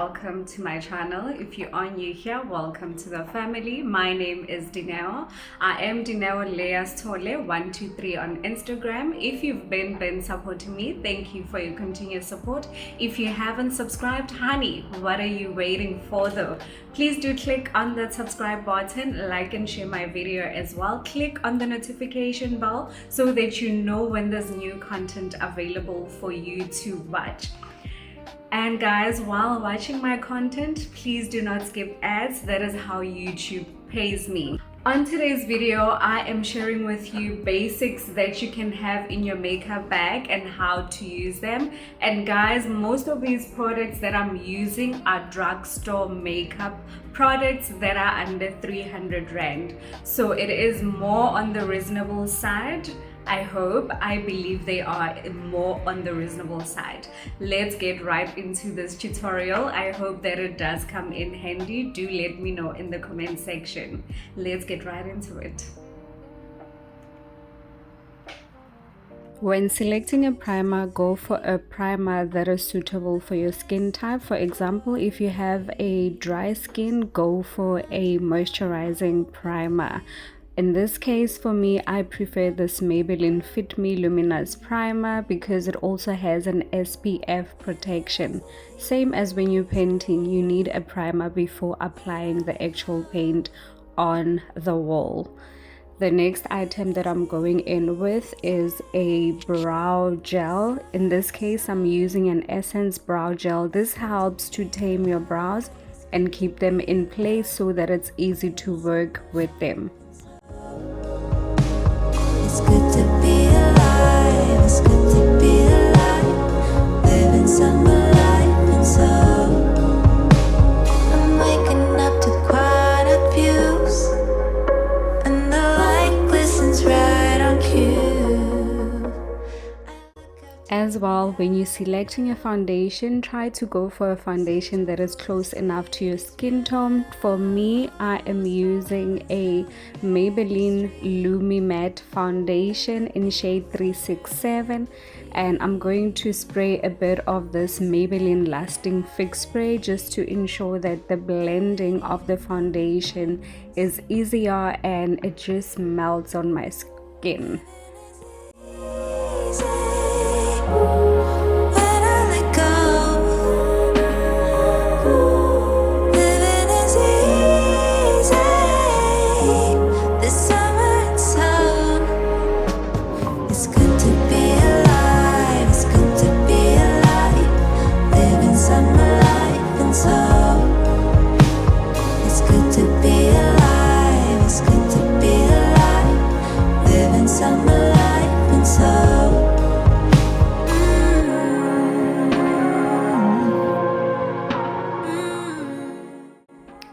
welcome to my channel. If you are new here, welcome to the family. My name is Dineo. I am Dineo Leas Tole 123 on Instagram. If you've been supporting me, thank you for your continued support. If you haven't subscribed, honey, what are you waiting for though? Please do click on that subscribe button, like and share my video as well. Click on the notification bell so that you know when there's new content available for you to watch. And guys, while watching my content, please do not skip ads. That is how YouTube pays me. On today's video, I am sharing with you basics that you can have in your makeup bag and how to use them. And guys, most of these products that I'm using are drugstore makeup products that are under 300 Rand. So it is more on the reasonable side. I believe they are more on the reasonable side. Let's get right into this tutorial. I hope that it does come in handy. Do let me know in the comment section. Let's get right into it. When selecting a primer, go for a primer that is suitable for your skin type. For example, if you have a dry skin, go for a moisturizing primer. In this case, for me, I prefer this Maybelline Fit Me Luminous Primer because it also has an SPF protection. Same as when you're painting, you need a primer before applying the actual paint on the wall. The next item that I'm going in with is a brow gel. In this case, I'm using an Essence brow gel. This helps to tame your brows and keep them in place so that it's easy to work with them. It's good to be alive, it's good to be alive, living summer life, and so I'm waking up to quiet views, and the light glistens right on cue. As well, when you're selecting a foundation, try to go for a foundation that is close enough to your skin tone. For me, I am using a Maybelline Lumi Matte foundation in shade 367, and I'm going to spray a bit of this Maybelline Lasting Fix Spray just to ensure that the blending of the foundation is easier and it just melts on my skin.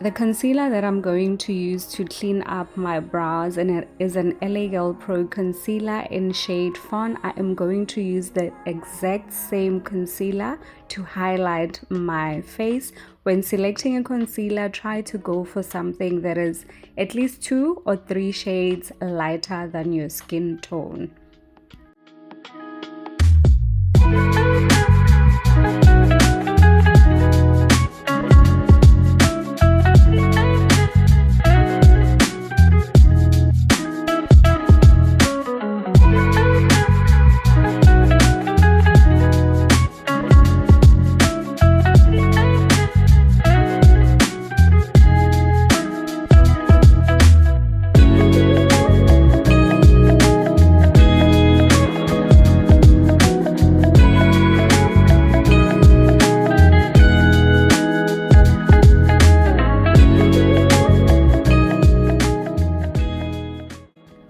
The concealer that I'm going to use to clean up my brows, and it is an LA Girl Pro concealer in shade Fawn. I am going to use the exact same concealer to highlight my face. When selecting a concealer, try to go for something that is at least 2 or 3 shades lighter than your skin tone.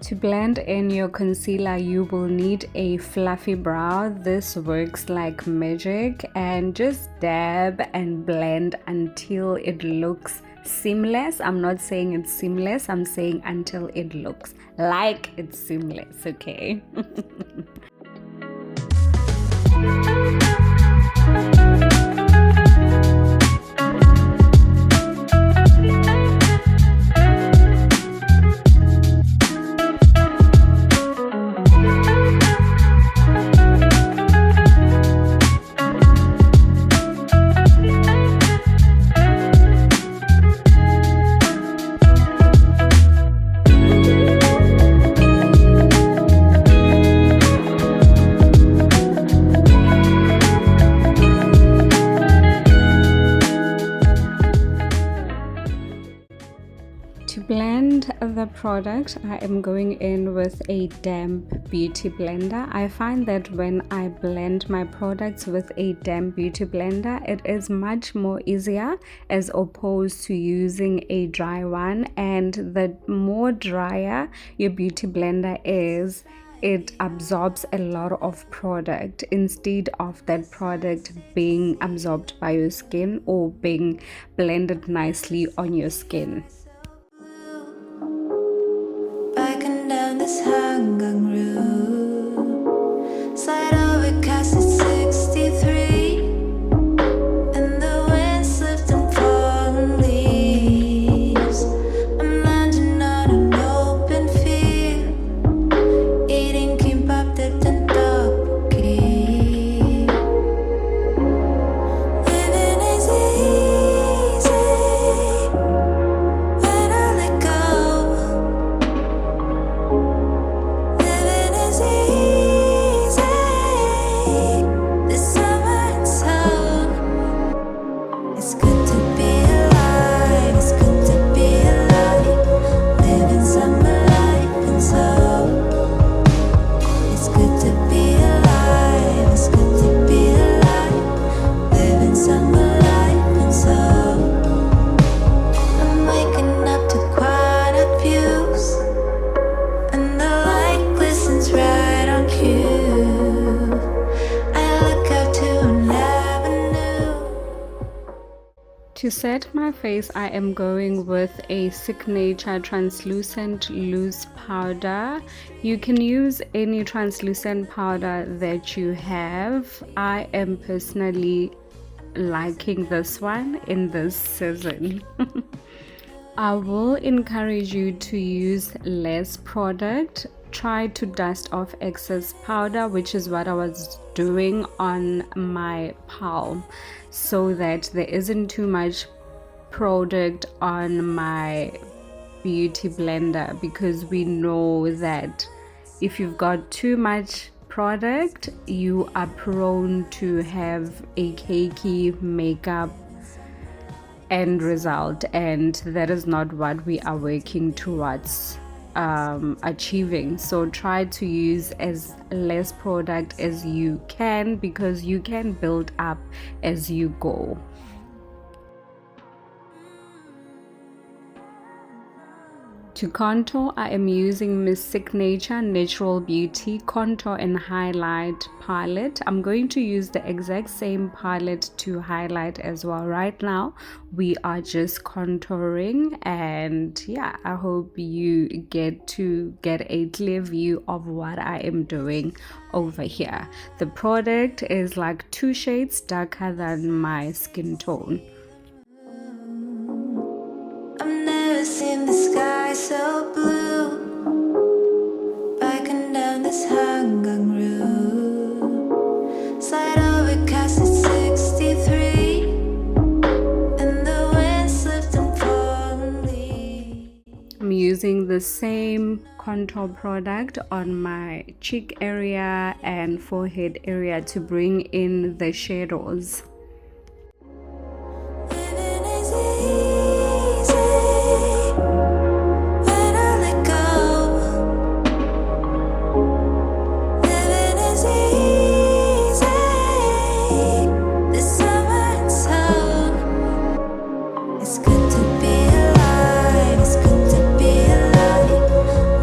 To blend in your concealer, you will need a fluffy brow. This works like magic, and just dab and blend until it looks seamless. I'm not saying it's seamless, I'm saying until it looks like it's seamless, okay? To blend the product, I am going in with a damp beauty blender. I find that when I blend my products with a damp beauty blender, it is much more easier as opposed to using a dry one. And the more drier your beauty blender is, it absorbs a lot of product instead of that product being absorbed by your skin or being blended nicely on your skin. Backing down this hanging road, slide over cast at 63, and the wind slipped and fallen leaves. I'm landing on an open field, eating kimbap dipped in tteokbokki. Living is easy when I let go. Living is easy this summer and so. It's good to be alive. It's good to be alive. Living summer life and so. It's good to be alive. It's good to be alive. Living summer life and so. I'm waking up to quiet views, and the light glistens right on cue. I look out to an avenue. To set my face, I am going with a Signature translucent loose powder. You can use any translucent powder that you have. I am personally liking this one in this season. I will encourage you to use less product. Try to dust off excess powder, which is what I was doing on my palm, so that there isn't too much product on my beauty blender, because we know that if you've got too much product, you are prone to have a cakey makeup end result, and that is not what we are working towards achieving. So try to use as less product as you can, because you can build up as you go. To contour, I am using Miss Signature Natural Beauty Contour and Highlight palette. I'm going to use the exact same palette to highlight as well. Right now, we are just contouring, and yeah, I hope you get to get a clear view of what I am doing over here. The product is like 2 shades darker than my skin tone. I've never seen the sky so blue. Backing down this hanging road, slide overcast at 63, and the wind slipped and fallen leaves. I'm using the same contour product on my cheek area and forehead area to bring in the shadows. Living is easy when I let go. Living is easy this summer and so. It's good to be alive. It's good to be alive.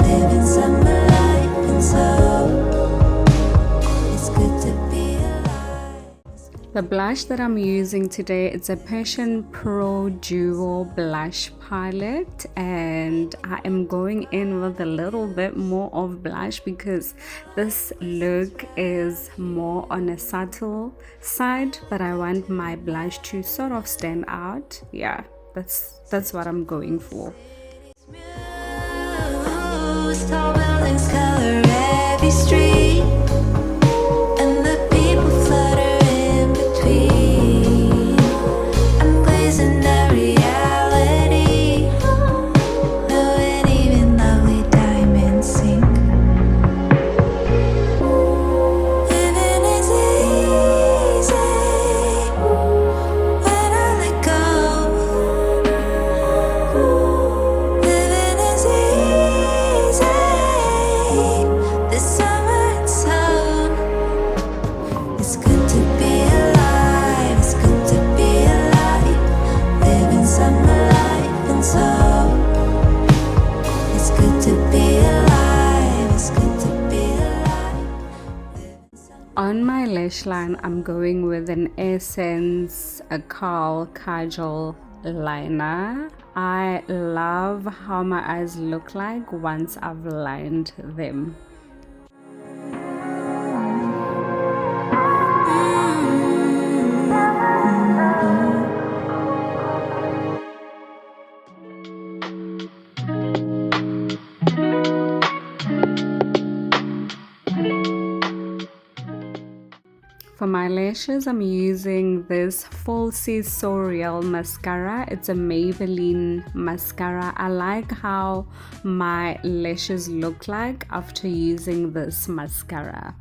Living summer life and so. It's good to be alive. The blush that I'm using today, it's a Passion Pro Duo Blush palette, and I am going in with a little bit more of blush because this look is more on a subtle side, but I want my blush to sort of stand out. Yeah, that's what I'm going for. Muse, tall buildings color every street, and the people flutter in between. I'm glazing at reality, knowing even lovely diamonds sink. Living is easy when I let go. Living On my lash line, I'm going with an Essence a Curl Kajal liner. I love how my eyes look like once I've lined them. For my lashes, I'm using this Falsy Surreal mascara. It's a Maybelline mascara. I like how my lashes look like after using this mascara.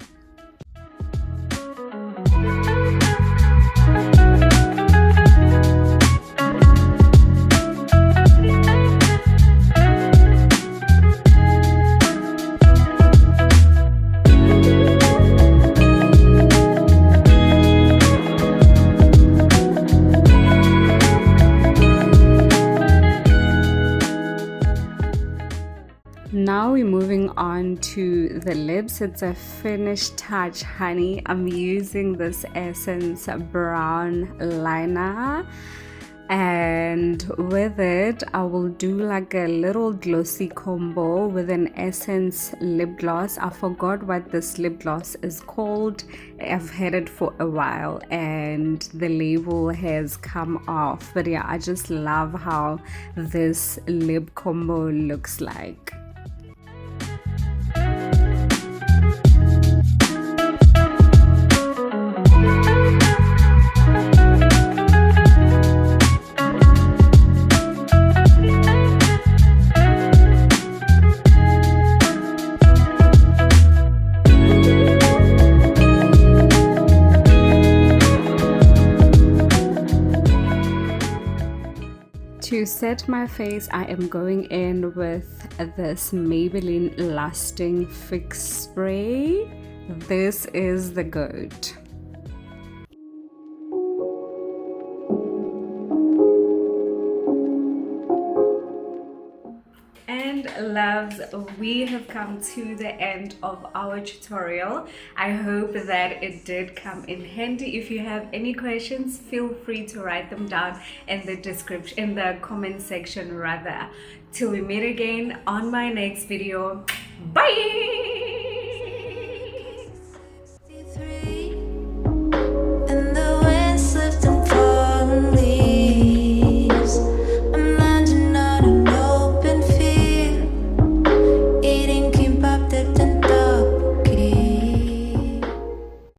Now we're moving on to the lips. It's a finished touch, honey. I'm using this Essence brown liner, and with it I will do like a little glossy combo with an Essence lip gloss. I forgot what this lip gloss is called. I've had it for a while and the label has come off, but yeah, I just love how this lip combo looks like. To set my face, I am going in with this Maybelline Lasting Fix Spray. This is the GOAT. And loves, we have come to the end of our tutorial. I hope that it did come in handy. If you have any questions, feel free to write them down in the description, in the comment section rather. Till we meet again on my next video. Bye.